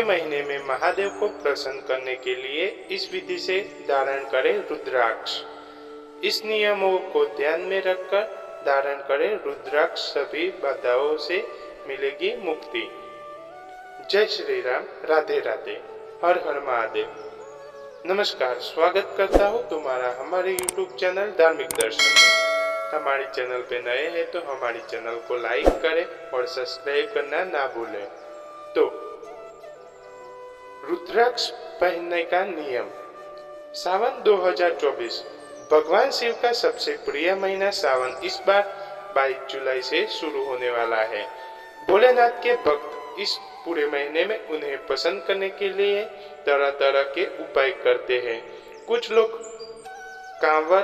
के महीने में महादेव को प्रसन्न करने के लिए इस विधि से धारण करें रुद्राक्ष। इस नियमों को ध्यान में रखकर धारण करें रुद्राक्ष, सभी बाधाओं से मिलेगी मुक्ति। जय श्री राम, राधे राधे, हर हर महादेव। नमस्कार, स्वागत करता हूँ तुम्हारा हमारे YouTube चैनल धार्मिक दर्शन में। हमारे चैनल पे नए हैं तो हमारे चैनल को लाइक करें और सब्सक्राइब करना ना भूलें। तो रुद्राक्ष पहनने का नियम। सावन 2024 भगवान शिव का सबसे प्रिय महीना सावन इस बार 22 जुलाई से शुरू होने वाला है। भोलेनाथ के भक्त इस पूरे महीने में उन्हें पसंद करने के लिए तरह तरह के उपाय करते हैं। कुछ लोग कांवड़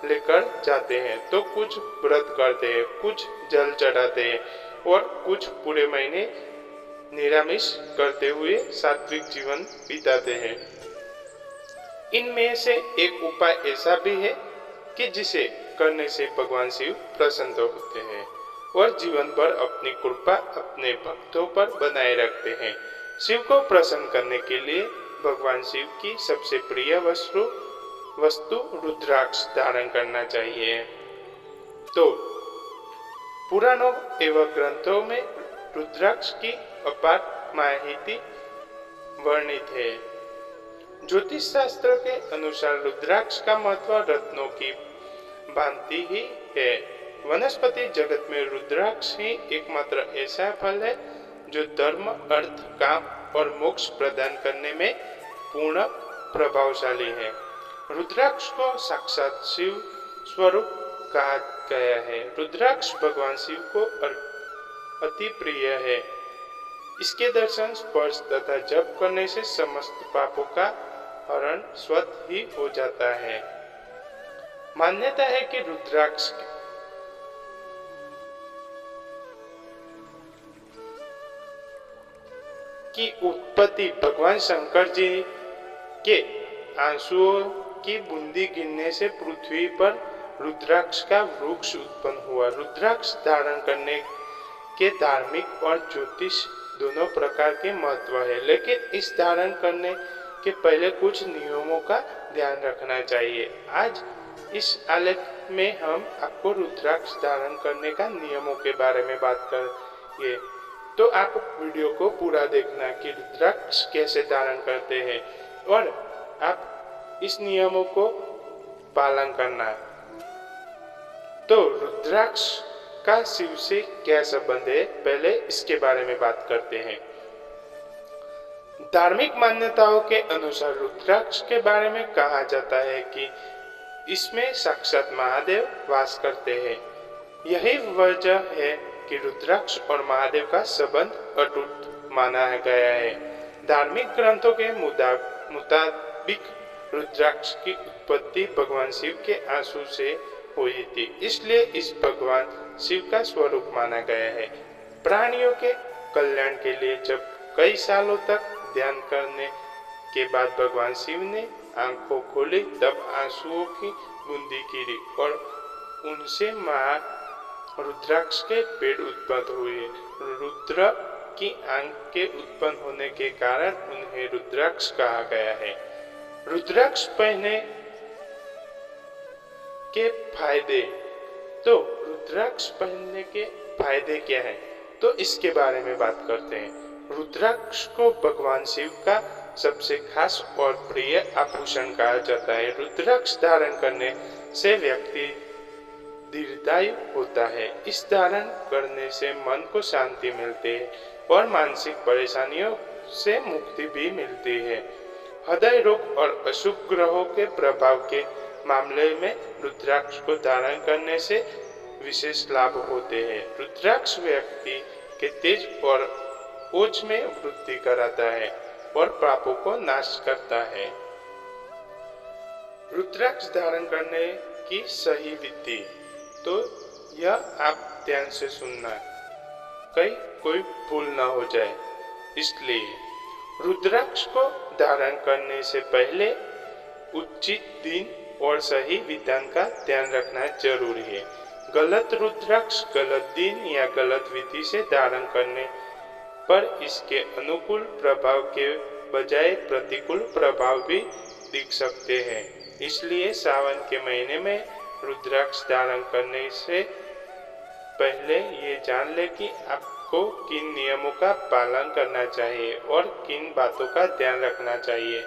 लेकर जाते हैं तो कुछ व्रत करते हैं, कुछ जल चढ़ाते हैं और कुछ पूरे महीने निरामिष करते हुए सात्विक जीवन बिताते हैं। इनमें से एक उपाय ऐसा भी है कि जिसे करने से भगवान शिव प्रसन्न होते हैं और जीवन भर अपनी कृपा अपने भक्तों पर बनाए रखते हैं। शिव को प्रसन्न करने के लिए भगवान शिव की सबसे प्रिय वस्तु रुद्राक्ष धारण करना चाहिए। तो पुराणों एवं ग्रंथों में रुद्राक्ष की अपार माहिती वर्णित है। ज्योतिष शास्त्र के अनुसार रुद्राक्ष का महत्व रत्नों की भांति ही है। वनस्पति जगत में रुद्राक्ष ही एकमात्र ऐसा फल है जो धर्म, अर्थ, काम और मोक्ष प्रदान करने में पूर्ण प्रभावशाली है। रुद्राक्ष को साक्षात शिव स्वरूप कहा गया है। रुद्राक्ष भगवान शिव को अति प्रिय है। इसके दर्शन, स्पर्श तथा जप करने से समस्त पापों का हरण स्वतः ही हो जाता है। मान्यता है कि रुद्राक्ष की उत्पत्ति भगवान शंकर जी के आंसुओं की बूंदी गिरने से पृथ्वी पर रुद्राक्ष का वृक्ष उत्पन्न हुआ। रुद्राक्ष धारण करने के धार्मिक और ज्योतिष दोनों प्रकार के महत्व है, लेकिन इस धारण करने के पहले कुछ नियमों का ध्यान रखना चाहिए। आज इस आलेख में हम आपको रुद्राक्ष धारण करने का नियमों के बारे में बात करेंगे, तो आप वीडियो को पूरा देखना कि रुद्राक्ष कैसे धारण करते हैं और आप इस नियमों को पालन करना। तो रुद्राक्ष का शिव से क्या संबंध है, पहले इसके बारे में बात करते हैं। धार्मिक मान्यताओं के अनुसार रुद्राक्ष के बारे में कहा जाता है कि इसमें साक्षात महादेव वास करते हैं। यही वजह है कि रुद्राक्ष और महादेव का संबंध अटूट माना गया है। धार्मिक ग्रंथों के मुताबिक रुद्राक्ष की उत्पत्ति भगवान शिव के आंसू से हुई थी, इसलिए इस भगवान शिव का स्वरूप माना गया है। प्राणियों के कल्याण के लिए जब कई सालों तक ध्यान करने के बाद भगवान शिव ने आंखों खोली, तब आंसुओं की बूंदी गिरी और उनसे रुद्राक्ष के पेड़ उत्पन्न हुए। रुद्र की आंख के उत्पन्न होने के कारण उन्हें रुद्राक्ष कहा गया है। रुद्राक्ष पहनने के फायदे। तो रुद्राक्ष पहनने के फायदे क्या हैं? तो इसके बारे में बात करते हैं। रुद्राक्ष को भगवान शिव का सबसे खास और प्रिय आभूषण कहा जाता है। रुद्राक्ष धारण करने से व्यक्ति दीर्घायु होता है। इस धारण करने से मन को शांति मिलती है और मानसिक परेशानियों से मुक्ति भी मिलती है। हृदय रोग और अशुभ ग्रहों के प्रभाव के मामले में रुद्राक्ष को धारण करने से विशेष लाभ होते हैं। रुद्राक्ष व्यक्ति के तेज और ओज में वृद्धि कराता है और पापों को नाश करता है। रुद्राक्ष धारण करने की सही विधि। तो यह आप ध्यान से सुनना, कहीं कोई भूल ना हो जाए। इसलिए रुद्राक्ष को धारण करने से पहले उचित दिन और सही विधान का ध्यान रखना जरूरी है। गलत रुद्राक्ष गलत दिन या गलत विधि से धारण करने पर इसके अनुकूल प्रभाव के बजाय प्रतिकूल प्रभाव भी दिख सकते हैं। इसलिए सावन के महीने में रुद्राक्ष धारण करने से पहले ये जान ले कि आपको किन नियमों का पालन करना चाहिए और किन बातों का ध्यान रखना चाहिए।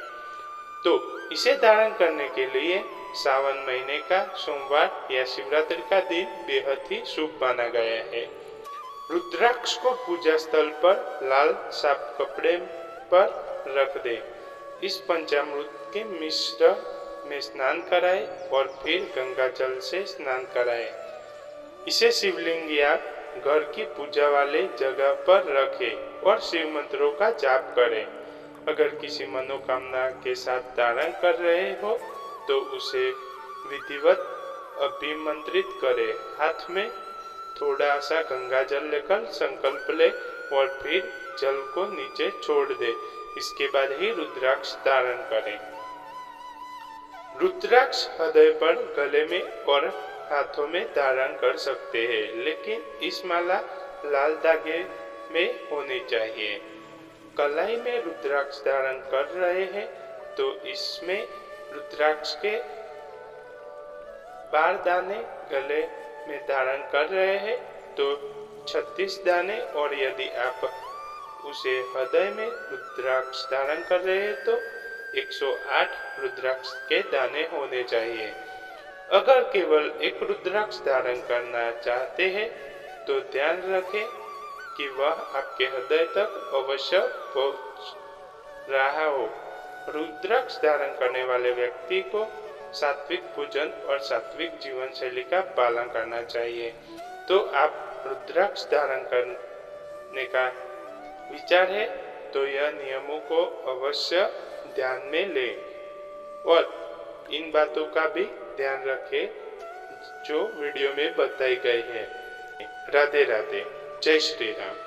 तो इसे धारण करने के लिए सावन महीने का सोमवार या शिवरात्रि का दिन बेहद ही शुभ माना गया है। रुद्राक्ष को पूजा स्थल पर लाल साफ कपड़े पर रख दे। इस पंचामृत के मिश्र में स्नान कराए और फिर गंगा जल से स्नान कराए। इसे शिवलिंग या घर की पूजा वाले जगह पर रखे और शिव मंत्रों का जाप करें। अगर किसी मनोकामना के साथ धारण कर रहे हो तो उसे विधिवत अभिमंत्रित करें। हाथ में थोड़ा सा गंगा जल लेकर संकल्प ले और फिर जल को नीचे छोड़ दे। इसके बाद ही रुद्राक्ष धारण करें। रुद्राक्ष हृदय पर, गले में और हाथों में धारण कर सकते हैं, लेकिन इस माला लाल धागे में होनी चाहिए। कलाई में रुद्राक्ष धारण कर रहे हैं तो इसमें रुद्राक्ष के 12 दाने, गले में धारण कर रहे हैं तो 36 दाने, और यदि आप उसे हृदय में रुद्राक्ष धारण कर रहे हैं तो 108 रुद्राक्ष के दाने होने चाहिए। अगर केवल एक रुद्राक्ष धारण करना चाहते हैं तो ध्यान रखें कि वह आपके हृदय तक अवश्य पहुंच रहा हो। रुद्राक्ष धारण करने वाले व्यक्ति को सात्विक भोजन और सात्विक जीवन शैली का पालन करना चाहिए। तो आप रुद्राक्ष धारण करने का विचार है तो यह नियमों को अवश्य ध्यान में ले और इन बातों का भी ध्यान रखें जो वीडियो में बताई गई है। राधे राधे, जय श्री राम।